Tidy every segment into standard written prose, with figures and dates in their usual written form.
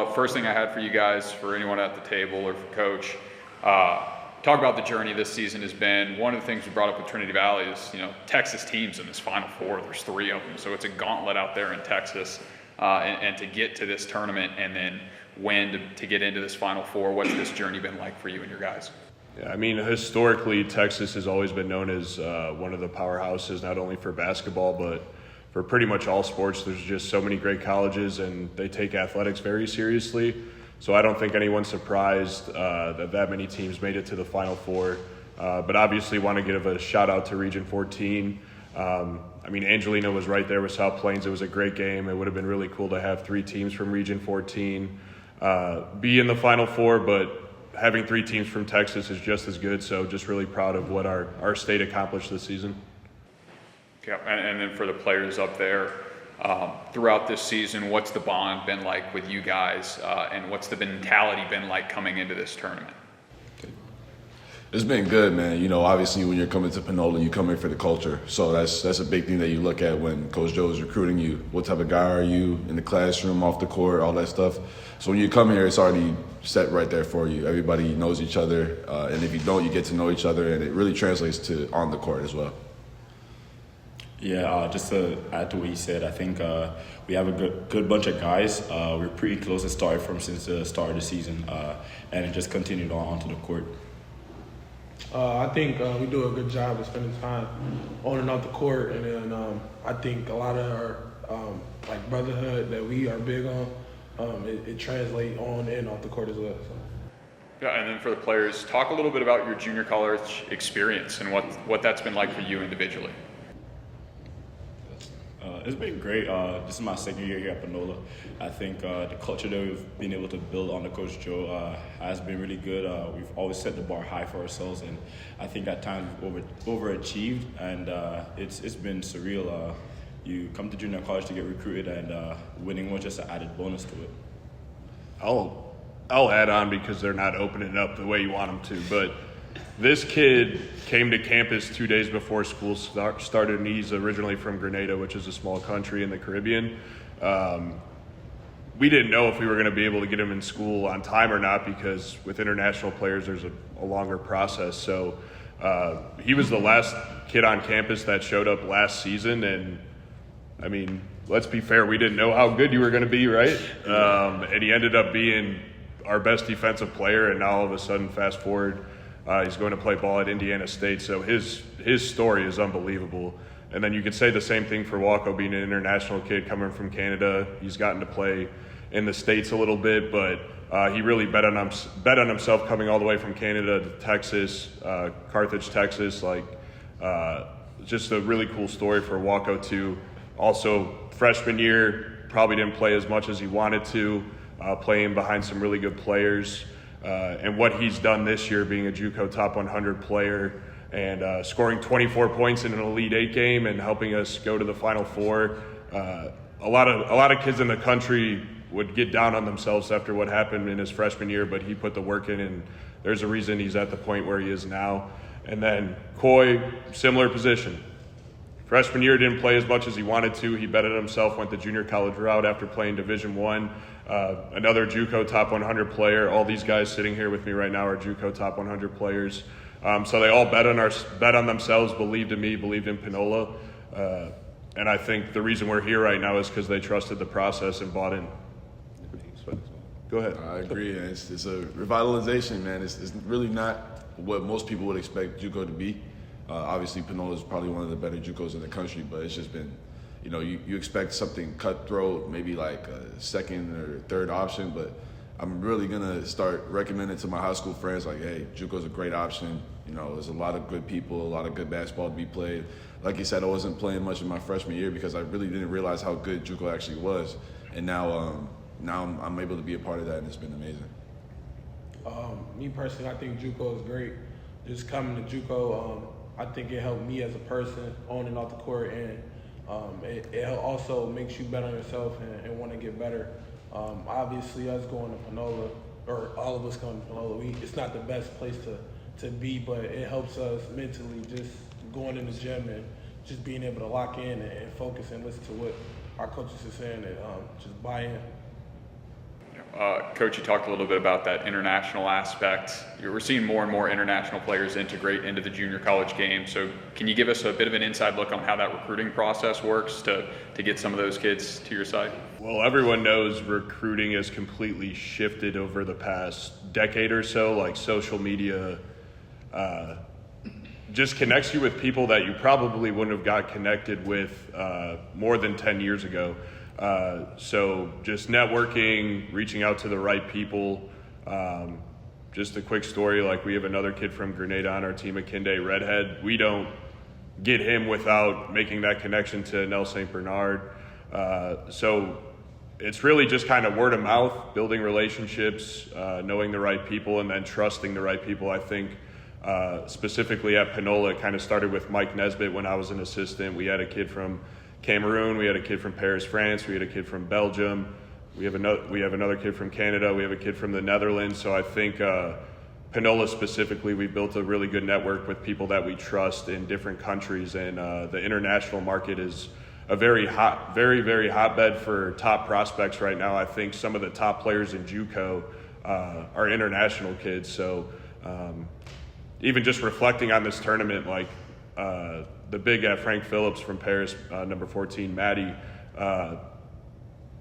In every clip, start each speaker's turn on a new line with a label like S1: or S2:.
S1: Well, first thing I had for you guys, for anyone at the table or for Coach, talk about the journey this season has been. One of the things we brought up with Trinity Valley is, Texas teams in this Final Four. There's 3 of them, so it's a gauntlet out there in Texas. And to get to this tournament and then win to get into this Final Four, what's this journey been like for you and your guys?
S2: Yeah, I mean, historically, Texas has always been known as one of the powerhouses, not only for basketball, but for pretty much all sports. There's just so many great colleges, and they take athletics very seriously. So I don't think anyone's surprised that many teams made it to the Final Four. But obviously want to give a shout out to Region 14. Angelina was right there with South Plains. It was a great game. It would have been really cool to have 3 teams from Region 14 be in the Final Four, but having 3 teams from Texas is just as good. So just really proud of what our state accomplished this season.
S1: Yeah, and then for the players up there, throughout this season, what's the bond been like with you guys, and what's the mentality been like coming into this tournament?
S3: It's been good, man. Obviously when you're coming to Panola, you come here for the culture. So that's a big thing that you look at when Coach Joe is recruiting you. What type of guy are you in the classroom, off the court, all that stuff. So when you come here, it's already set right there for you. Everybody knows each other, and if you don't, you get to know each other, and it really translates to on the court as well.
S4: Yeah, just to add to what he said, I think we have a good bunch of guys. We're pretty close to start from since the start of the season, and it just continued on onto the court.
S5: I think we do a good job of spending time on and off the court, and then I think a lot of our brotherhood that we are big on, it translates on and off the court as well. So.
S1: Yeah, and then for the players, talk a little bit about your junior college experience and what that's been like for you individually.
S4: It's been great. This is my second year here at Panola. I think the culture that we've been able to build under Coach Joe has been really good. We've always set the bar high for ourselves, and I think at times we've overachieved, and it's been surreal. You come to junior college to get recruited, and winning was just an added bonus to it.
S2: I'll add on because they're not opening up the way you want them to, but this kid came to campus 2 days before school started, and he's originally from Grenada, which is a small country in the Caribbean. We didn't know if we were going to be able to get him in school on time or not because with international players, there's a longer process. So he was the last kid on campus that showed up last season, and let's be fair, we didn't know how good you were going to be, right? And he ended up being our best defensive player, and now all of a sudden, fast forward, he's going to play ball at Indiana State, so his story is unbelievable. And then you could say the same thing for Walko, being an international kid coming from Canada. He's gotten to play in the States a little bit, but he really bet on himself coming all the way from Canada to Texas, Carthage, Texas. Just a really cool story for Walko too. Also, freshman year, probably didn't play as much as he wanted to, playing behind some really good players. And what he's done this year, being a JUCO top 100 player and scoring 24 points in an Elite 8 game and helping us go to the Final Four. A lot of kids in the country would get down on themselves after what happened in his freshman year, but he put the work in, and there's a reason he's at the point where he is now. And then Coy, similar position. Freshman year didn't play as much as he wanted to. He betted himself, went the junior college route after playing Division I. Another JUCO top 100 player. All these guys sitting here with me right now are JUCO top 100 players. So they all bet on themselves, believed in me, believed in Panola. And I think the reason we're here right now is because they trusted the process and bought in. Go ahead.
S3: I agree. It's a revitalization, man. It's really not what most people would expect JUCO to be. Obviously, Panola is probably one of the better JUCOs in the country, but it's just been, you expect something cutthroat, maybe like a second or third option, but I'm really going to start recommending to my high school friends, hey, JUCO's a great option. There's a lot of good people, a lot of good basketball to be played. Like you said, I wasn't playing much in my freshman year because I really didn't realize how good JUCO actually was. And now I'm able to be a part of that, and it's been amazing.
S5: Me personally, I think JUCO is great. Just coming to JUCO, I think it helped me as a person on and off the court, and it also makes you bet on yourself and want to get better. Obviously, us going to Panola, or all of us going to Panola, it's not the best place to be, but it helps us mentally just going in the gym and just being able to lock in and focus and listen to what our coaches are saying and just buy in.
S1: Coach, you talked a little bit about that international aspect. We're seeing more and more international players integrate into the junior college game. So can you give us a bit of an inside look on how that recruiting process works to get some of those kids to your side?
S2: Well, everyone knows recruiting has completely shifted over the past decade or so. Like social media just connects you with people that you probably wouldn't have got connected with more than 10 years ago. So just networking, reaching out to the right people. Just a quick story, like we have another kid from Grenada on our team, a Kinde Redhead. We don't get him without making that connection to Nell St. Bernard. So it's really just kind of word of mouth, building relationships, knowing the right people, and then trusting the right people. I think specifically at Panola, it kind of started with Mike Nesbitt when I was an assistant. We had a kid from Cameroon, we had a kid from Paris, France, we had a kid from Belgium, we have another kid from Canada, we have a kid from the Netherlands. So I think Panola specifically, we built a really good network with people that we trust in different countries, and the international market is a very, very hotbed for top prospects right now. I think some of the top players in JUCO are international kids. So even just reflecting on this tournament, like the big Frank Phillips from Paris, number 14, Maddie,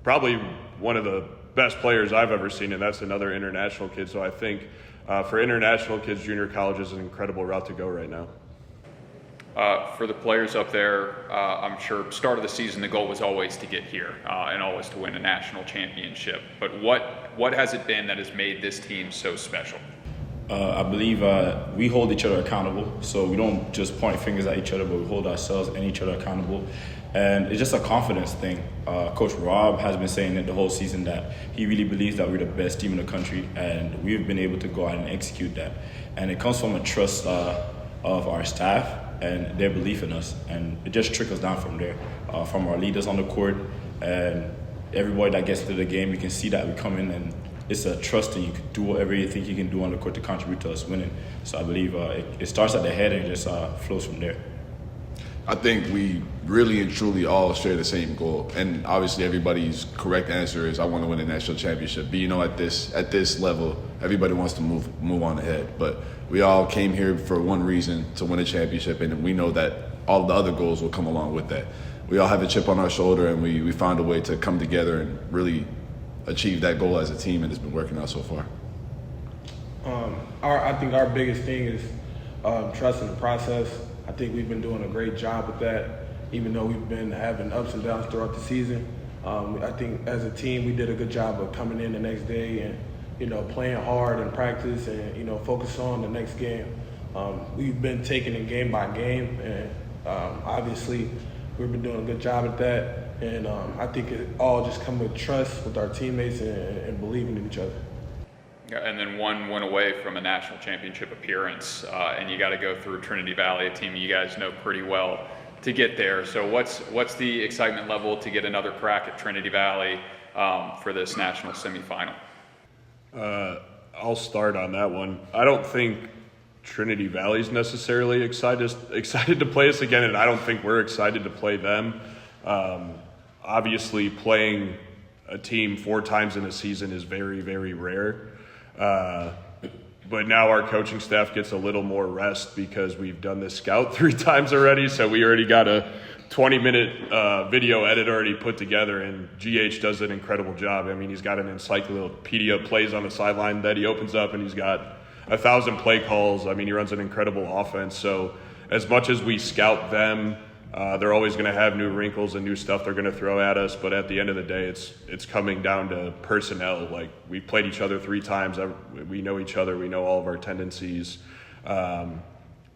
S2: probably one of the best players I've ever seen, and that's another international kid. So I think for international kids, junior college is an incredible route to go right now.
S1: For the players up there, I'm sure start of the season the goal was always to get here and always to win a national championship. But what has it been that has made this team so special?
S4: I believe we hold each other accountable, so we don't just point fingers at each other, but we hold ourselves and each other accountable. And it's just a confidence thing. Coach Rob has been saying it the whole season that he really believes that we're the best team in the country, and we've been able to go out and execute that. And it comes from a trust of our staff and their belief in us, and it just trickles down from there, from our leaders on the court and everybody that gets into the game. You can see that we come in and it's a trust, and you can do whatever you think you can do on the court to contribute to us winning. So I believe it starts at the head and it just flows from there.
S3: I think we really and truly all share the same goal, and obviously everybody's correct answer is I want to win a national championship. But at this level, everybody wants to move on ahead. But we all came here for one reason, to win a championship, and we know that all the other goals will come along with that. We all have a chip on our shoulder, and we found a way to come together and really achieve that goal as a team, and it's been working out so far.
S5: I think our biggest thing is trusting the process. I think we've been doing a great job with that, even though we've been having ups and downs throughout the season. I think as a team, we did a good job of coming in the next day and, playing hard in practice and, focus on the next game. We've been taking it game by game, and obviously we've been doing a good job at that. And I think it all just comes with trust with our teammates and believing in each other.
S1: And then one went away from a national championship appearance, and you got to go through Trinity Valley, a team you guys know pretty well, to get there. So what's the excitement level to get another crack at Trinity Valley for this national semifinal?
S2: I'll start on that one. I don't think Trinity Valley's necessarily excited to play us again, and I don't think we're excited to play them. Obviously, playing a team 4 times in a season is very, very rare. But now our coaching staff gets a little more rest because we've done this scout 3 times already. So we already got a 20-minute video edit already put together, and GH does an incredible job. I mean, he's got an encyclopedia of plays on the sideline that he opens up, and he's got 1,000 play calls. I mean, he runs an incredible offense. So as much as we scout them, they're always going to have new wrinkles and new stuff they're going to throw at us. But at the end of the day, it's coming down to personnel. Like, we've played each other 3 times. We know each other. We know all of our tendencies.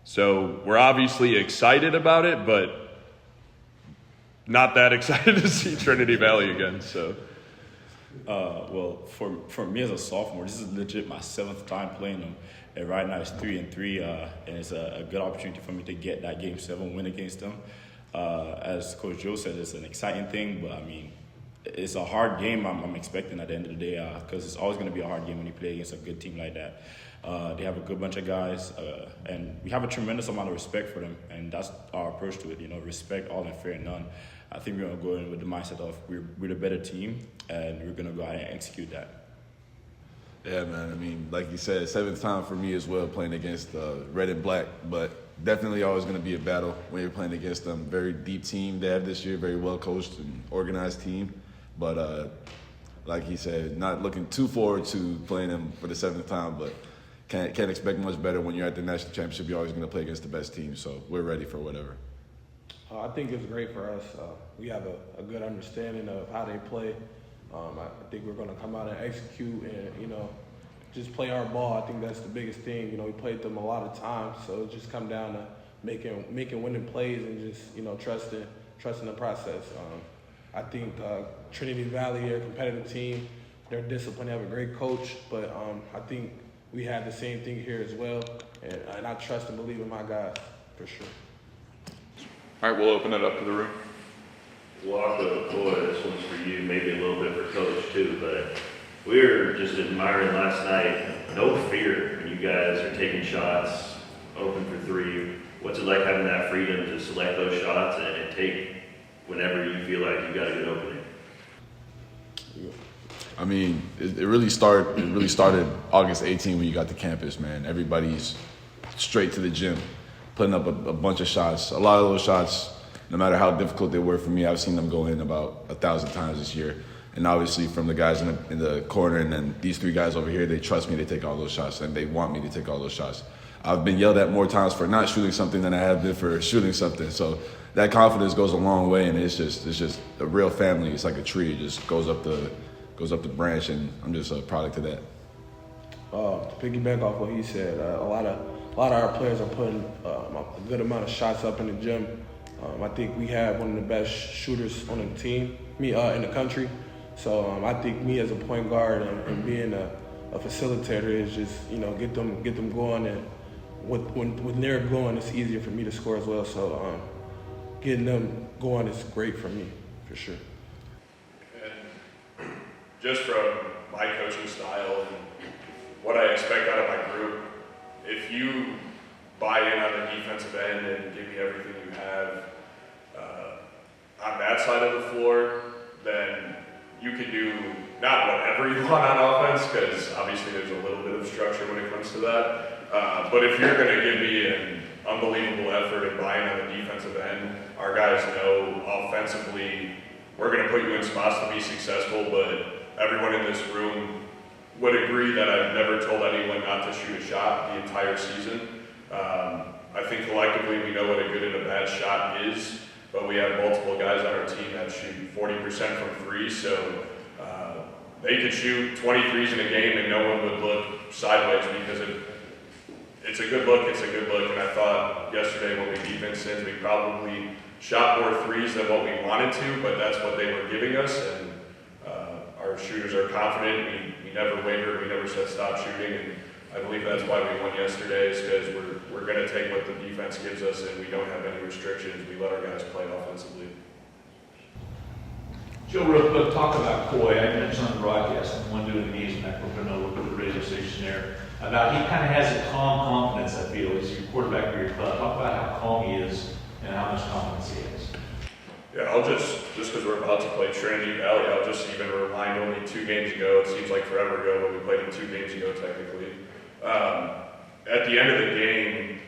S2: So we're obviously excited about it, but not that excited to see Trinity Valley again. So,
S4: well, for me as a sophomore, this is legit my 7th time playing them. And right now it's 3-3, and it's a good opportunity for me to get that Game 7 win against them. As Coach Joe said, it's an exciting thing, but I mean, it's a hard game I'm expecting at the end of the day, because it's always going to be a hard game when you play against a good team like that. They have a good bunch of guys, and we have a tremendous amount of respect for them, and that's our approach to it. Respect all and fear none. I think we're going to go in with the mindset of we're the better team, and we're going to go out and execute that.
S3: Yeah, man. I mean, like you said, 7th time for me as well, playing against red and black, but definitely always going to be a battle when you're playing against them. Very deep team they have this year, very well coached and organized team. But like he said, not looking too forward to playing them for the 7th time, but can't expect much better when you're at the national championship. You're always going to play against the best team, so we're ready for whatever.
S5: I think it's great for us. We have a good understanding of how they play. I think we're going to come out and execute and, just play our ball. I think that's the biggest thing. We played them a lot of times, so it just come down to making winning plays and just, trusting the process. I think Trinity Valley, they're a competitive team. They're disciplined, they have a great coach, but I think we have the same thing here as well, and I trust and believe in my guys for sure.
S1: All right, we'll open it up to the room.
S6: Walker, boy, this one's for you, maybe a little bit for Coach too, but we were just admiring last night, no fear when you guys are taking shots, open for three. What's it like having that freedom to select those shots and take whenever you feel like you got a good opening?
S3: I mean, it really started August 18 when you got to campus, man. Everybody's straight to the gym, putting up a bunch of shots. A lot of those shots, no matter how difficult they were for me, I've seen them go in about 1,000 times this year. And obviously from the guys in the corner and then these 3 guys over here, they trust me to take all those shots and they want me to take all those shots. I've been yelled at more times for not shooting something than I have been for shooting something. So that confidence goes a long way, and it's just a real family. It's like a tree. It just goes up the branch, and I'm just a product of that.
S5: To piggyback off what he said, a lot of our players are putting a good amount of shots up in the gym. I think we have one of the best shooters on the team, in the country. So I think me as a point guard and being a facilitator is just get them going, and when they're going, it's easier for me to score as well. So getting them going is great for me for sure.
S2: And just from my coaching style and what I expect out of my group, if you buy in on the defensive end and give me everything you have on that side of the floor, then you can do not whatever you want on offense, because obviously there's a little bit of structure when it comes to that. But if you're going to give me an unbelievable effort and buy in on the defensive end, our guys know offensively we're going to put you in spots to be successful, but everyone in this room would agree that I've never told anyone not to shoot a shot the entire season. I think collectively we know what a good and a bad shot is, but we have multiple guys on our team that shoot 40% from 3, so they could shoot 23s in a game and no one would look sideways, because it's a good look, and I thought yesterday when we beat Vincennes, we probably shot more 3s than what we wanted to, but that's what they were giving us, and our shooters are confident. We never wavered, we never said stop shooting, and I believe that's why we won yesterday, is because we're going to take what the defense gives us, and we don't have any restrictions. We let our guys play offensively.
S7: Joe, real quick, talk about Coy. I mentioned on the broadcast, I'm one doing the games back for Panola with the radio station there, about he kind of has a calm confidence, I feel. He's your quarterback for your club. Talk about how calm he is and how much confidence he has.
S2: Yeah, I'll just because we're about to play Trinity Valley, I'll just even remind only 2 games ago, it seems like forever ago, but we played them 2 games ago technically. At the end of the game,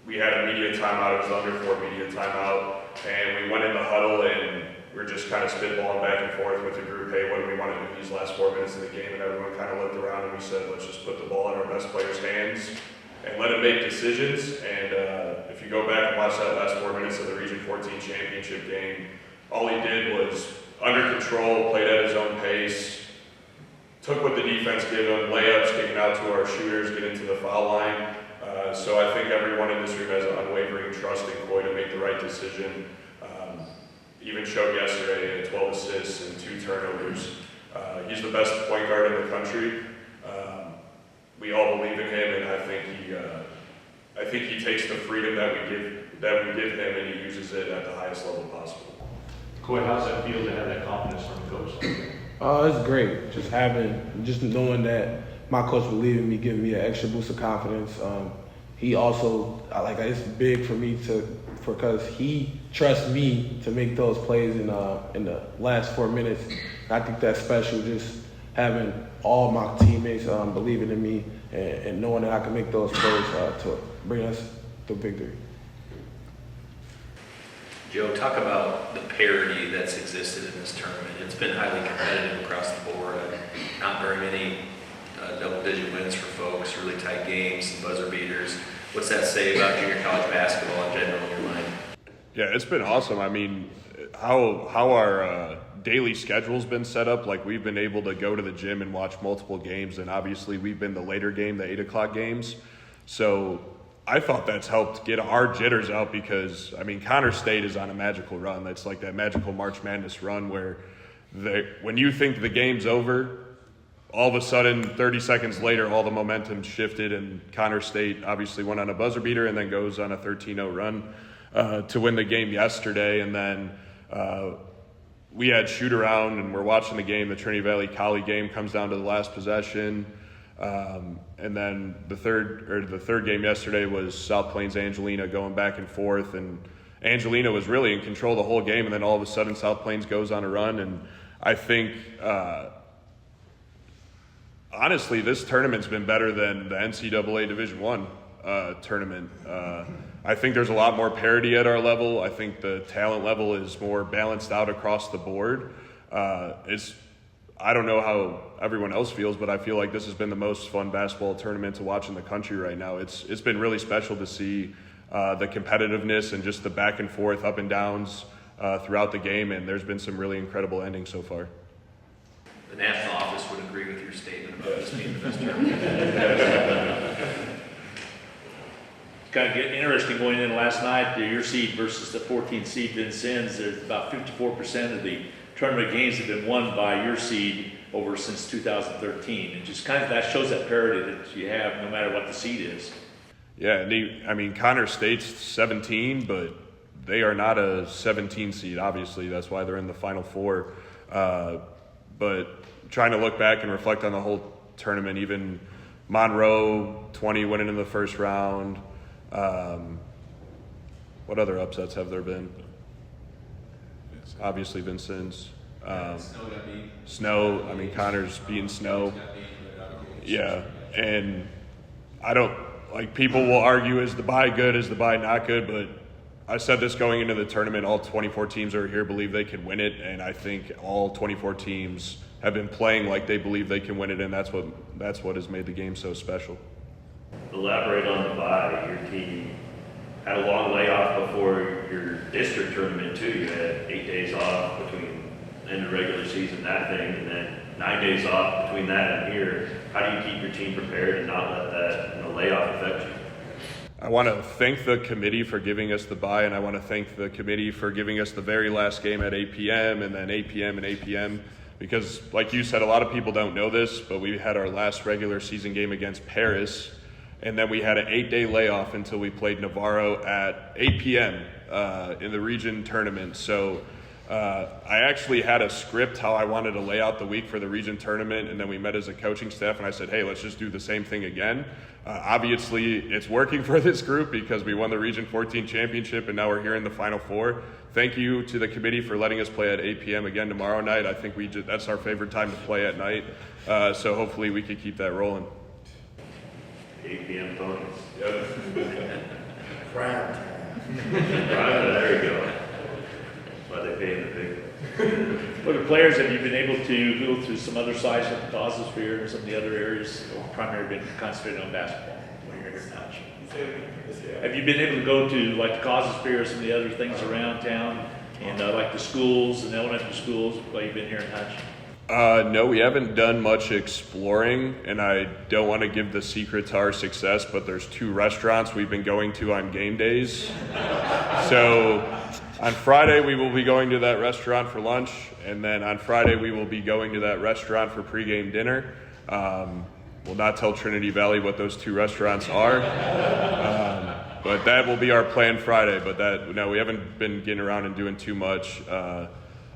S2: we had a media timeout. It was under 4 media timeout, and we went in the huddle and we're just kind of spitballing back and forth with the group. Hey, what do we want to do these last 4 minutes of the game? And everyone kind of looked around and we said, let's just put the ball in our best players' hands and let them make decisions. And if you go back and watch that last 4 minutes of the Region 14 championship game, all he did was under control, played at his own pace, took what the defense gave him, layups, kicking out to our shooters, get into the foul line. So I think everyone in this room has an unwavering trust in Coy to make the right decision. Even showed yesterday, he had 12 assists and 2 turnovers. He's the best point guard in the country. We all believe in him, and I think he takes the freedom that we give him, and he uses it at the highest level possible.
S7: Coy, how does that feel to have that confidence from the coach?
S5: It's great. Just knowing that my coach believed in me, giving me an extra boost of confidence. He also, it's big for me because he trusts me to make those plays in the last 4 minutes. I think that's special. Just having all my teammates believing in me and knowing that I can make those plays to bring us to victory.
S8: Joe, talk about the parity that's existed in this tournament. It's been highly competitive across the board. Not very many double-digit wins for folks, really tight games, and buzzer beaters. What's that say about junior college basketball in general in your mind?
S2: Yeah, it's been awesome. I mean, how our daily schedule's been set up, like we've been able to go to the gym and watch multiple games, and obviously we've been the later game, the 8 o'clock games. So I thought that's helped get our jitters out because, I mean, Connor State is on a magical run. That's like that magical March Madness run where when you think the game's over, all of a sudden, 30 seconds later, all the momentum shifted, and Connor State obviously went on a buzzer beater and then goes on a 13-0 run to win the game yesterday. And then we had shoot around, and we're watching the game. The Trinity Valley Collie game comes down to the last possession. And then the third game yesterday was South Plains Angelina going back and forth, and Angelina was really in control the whole game, and then all of a sudden South Plains goes on a run. And I think honestly, this tournament's been better than the NCAA Division I tournament. I think there's a lot more parity at our level. I think the talent level is more balanced out across the board. I don't know how everyone else feels, but I feel like this has been the most fun basketball tournament to watch in the country right now. It's been really special to see the competitiveness and just the back and forth, up and downs throughout the game, and there's been some really incredible endings so far.
S8: The national office would agree with your statement about this being the best tournament.
S7: Kind of getting interesting going in last night, your seed versus the 14th seed Vincennes. There's about 54% of the tournament games have been won by your seed over since 2013. And just kind of that shows that parity that you have no matter what the seed is.
S2: Yeah, I mean, Connor State's 17, but they are not a 17 seed, obviously. That's why they're in the Final Four. But trying to look back and reflect on the whole tournament, even Monroe, 20 winning in the first round. What other upsets have there been? Obviously Vincennes. Snow, I mean, Connor's beating Snow. Yeah, and I don't, like, people will argue, is the bye good, is the bye not good, but I said this going into the tournament, all 24 teams that are here believe they can win it, and I think all 24 teams have been playing like they believe they can win it, and that's what has made the game so special.
S6: Elaborate on the bye. Your team had a long layoff before your district tournament too. You had 8 days off between end of regular season, that thing, and then 9 days off between that and here. How do you keep your team prepared and not let that layoff affect you?
S2: I want to thank the committee for giving us the bye, and I want to thank the committee for giving us the very last game at 8 p.m. and then 8 p.m. and 8 p.m. because, like you said, a lot of people don't know this, but we had our last regular season game against Paris, and then we had an 8-day layoff until we played Navarro at 8 p.m. In the region tournament. So I actually had a script how I wanted to lay out the week for the region tournament, and then we met as a coaching staff, and I said, hey, let's just do the same thing again. Obviously, it's working for this group because we won the Region 14 championship, and now we're here in the Final Four. Thank you to the committee for letting us play at 8 p.m. again tomorrow night. I think that's our favorite time to play at night, so hopefully we can keep that rolling.
S6: 8 p.m. Ponies.
S3: Yep.
S6: Prime time. There you go. That's why they pay in the big.
S7: For the players, have you been able to go through some other sides of the Causosphere and some of the other areas, or primarily been concentrated on basketball when you're here in Hutch? Have you been able to go to like the Causosphere or some of the other things around town, and like the schools and elementary schools while you've been here in Hutch?
S2: No, we haven't done much exploring, and I don't want to give the secret to our success, but there's 2 restaurants we've been going to on game days. So on Friday, we will be going to that restaurant for lunch, and then on Friday, we will be going to that restaurant for pregame dinner. We'll not tell Trinity Valley what those 2 restaurants are, but that will be our plan Friday. But no, we haven't been getting around and doing too much.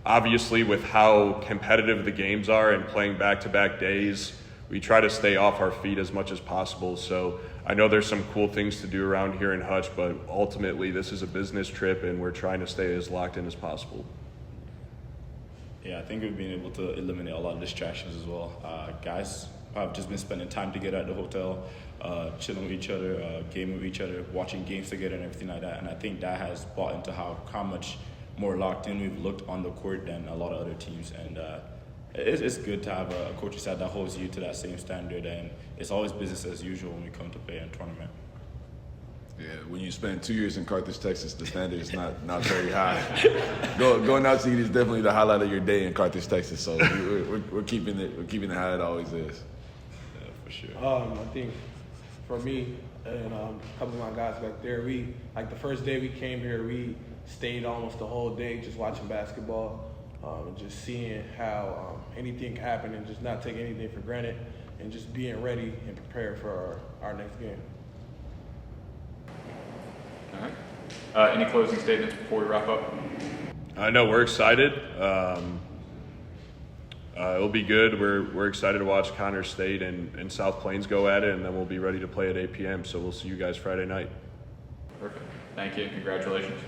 S2: Obviously, with how competitive the games are and playing back-to-back days, we try to stay off our feet as much as possible. So I know there's some cool things to do around here in Hutch, but ultimately this is a business trip, and we're trying to stay as locked in as possible.
S4: Yeah, I think we've been able to eliminate a lot of distractions as well. Guys have just been spending time together at the hotel, chilling with each other, gaming with each other, watching games together and everything like that. And I think that has brought into how much more locked in we've looked on the court than a lot of other teams. And it's good to have a coaching staff that holds you to that same standard. And it's always business as usual when we come to play in a tournament.
S3: Yeah, when you spend 2 years in Carthage, Texas, the standard is not very high. Going out to eat is definitely the highlight of your day in Carthage, Texas. So we're keeping it how it always is.
S4: Yeah, for sure.
S5: I think for me and a couple of my guys back there, we like the first day we came here, we stayed almost the whole day just watching basketball, and just seeing how anything can happen and just not taking anything for granted and just being ready and prepared for our next game.
S1: All right. Any closing statements before we wrap up?
S2: I know we're excited. It'll be good. We're excited to watch Connor State and South Plains go at it, and then we'll be ready to play at 8 p.m. So we'll see you guys Friday night.
S1: Perfect. Thank you. Congratulations.